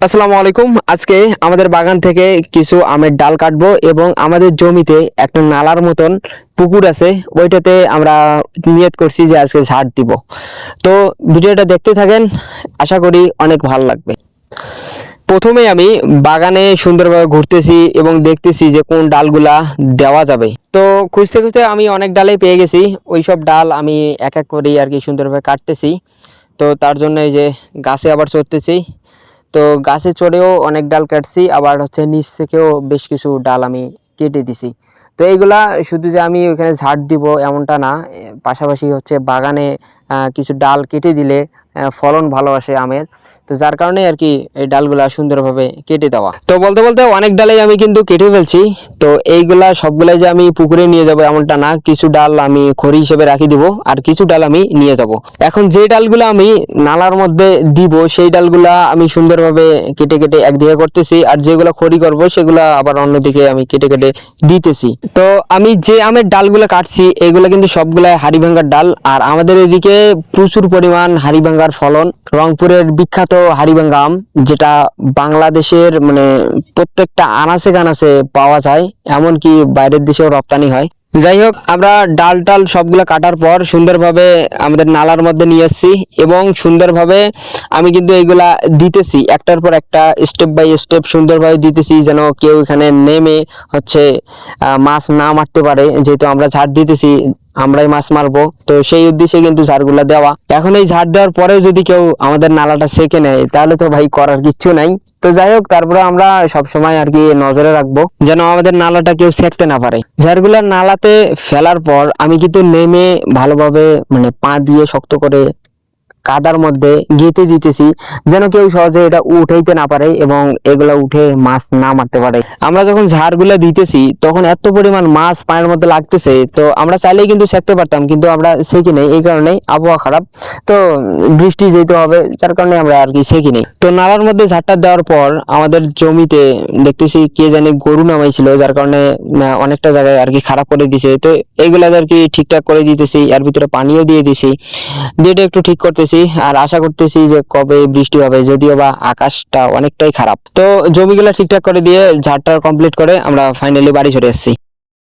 আসসালামু আলাইকুম। আজকে আমাদের বাগান থেকে কিছু আমের ডাল কাটবো এবং আমাদের জমিতে একটা নালার মতন পুকুর আছে, ওইটাতে আমরা নিয়ত করছি যে আজকে ঝাড় দিব। তো ভিডিওটা দেখতে থাকেন, আশা করি অনেক ভালো লাগবে। প্রথমে আমি বাগানে সুন্দরভাবে ঘুরতেছি এবং দেখতেছি যে কোন ডালগুলা দেওয়া যাবে। তো খুঁজতে খুঁজতে আমি অনেক ডালে পেয়ে গেছি, ওই সব ডাল আমি এক এক করে আর কি সুন্দরভাবে কাটতেছি। তো তার জন্য এই যে গাছে আবার চড়তেছি। তো গাছে চড়েও অনেক ডাল কাটছি, আবার হচ্ছে নিচ থেকেও বেশ কিছু ডাল আমি কেটে দিছি। তো এইগুলা শুধু যে আমি ওইখানে ঝাড় দিব এমনটা না, পাশাপাশি হচ্ছে বাগানে কিছু ডাল কেটে দিলে ফলন ভালো আসে আমের। তো যার কারণে আর কি এই ডালগুলা সুন্দরভাবে কেটে দেওয়া। তো বলতে বলতে অনেক ডালাই আমি কিন্তু কেটে ফেলছি। তো এইগুলা সবগুলাই যে আমি পুকুরে নিয়ে যাব এমনটা না, কিছু ডাল আমি খড়ি হিসেবে রাখি দিব আর কিছু ডাল আমি নিয়ে যাব। এখন যে ডালগুলো আমি নালার মধ্যে দিব সেই ডালগুলা আমি সুন্দরভাবে কেটে কেটে একদিকে করতেছি, আর যেগুলো খড়ি করব সেগুলা আবার অন্যদিকে আমি কেটে কেটে দিতেছি। তো আমি যে আমের ডালগুলো কাটছি এগুলো কিন্তু সবগুলাই হাড়িভাঙ্গার ডাল, আর আমাদের এদিকে প্রচুর পরিমাণ হাড়িভাঙ্গার ফলন। রংপুরের বিখ্যাত হাড়িভাঙ্গা আম, যেটা বাংলাদেশের মানে প্রত্যেকটা আনাচে কানাচে পাওয়া যায়, এমনকি বাইরের দেশেও রপ্তানি হয়। যাই হোক, আমরা ডাল টাল সবগুলো কাটার পর সুন্দরভাবে আমাদের নালার মধ্যে নিয়ে এসেছি এবং সুন্দরভাবে আমি কিন্তু এইগুলা দিতেছি, একটার পর একটা স্টেপ বাই স্টেপ সুন্দরভাবে দিতেছি, যেন কেউ এখানে নেমে হচ্ছে মাছ না মারতে পারে। যেহেতু আমরা ঝাড় দিতেছি, আমরাই মাছ মারবো, তো সেই উদ্দেশ্যে কিন্তু ঝাড়গুলা দেওয়া। এখন এই ঝাড় দেওয়ার পরেও যদি কেউ আমাদের নালাটা সেকে নেয় তাহলে তো ভাই করার কিচ্ছু নাই। তো যাই হোক, তারপরে আমরা সব সময় আর কি নজরে রাখবো যেন আমাদের নালাটা কেউ সেকতে না পারে। ঝাড়গুলা নালাতে ফেলার পর আমি কিন্তু নেমে ভালোভাবে মানে পা দিয়ে শক্ত করে কাদার মধ্যে গেঁথে দিতেছি, যেন কেউ সহজে এটা উঠাইতে না পারে এবং এগুলা উঠে মাছ না মারতে পারে। আমরা যখন ঝাড়গুলা দিতেছি তখন এত পরিমাণ মাছ পায়ের মধ্যে লাগতেছে, তো আমরা চাইলেই কিন্তু সেকতে পারতাম, কিন্তু আমরা সেকি নেই। এই কারণে আবহাওয়া খারাপ, তো বৃষ্টি যেতে হবে, যার কারণে আমরা আর কি সেকি নেই। তো নালার মধ্যে ঝাড়টা দেওয়ার পর আমাদের জমিতে দেখতেছি কে জানি গরু নামাইছিল, যার কারণে অনেকটা জায়গায় আর কি খারাপ করে দিছে। তো এইগুলা আর কি ঠিকঠাক করে দিতেছি, এর ভিতরে পানিও দিয়ে দিছি, দিয়ে একটু ঠিক করতেছি। আর আশা করতেছি যে কবে বৃষ্টি হবে, যদিও বা আকাশটা অনেকটাই খারাপ। তো জমিগুলা ঠিকঠাক করে দিয়ে ঝাড়টা কমপ্লিট করে আমরা ফাইনালি বাড়ি চলে এসেছি।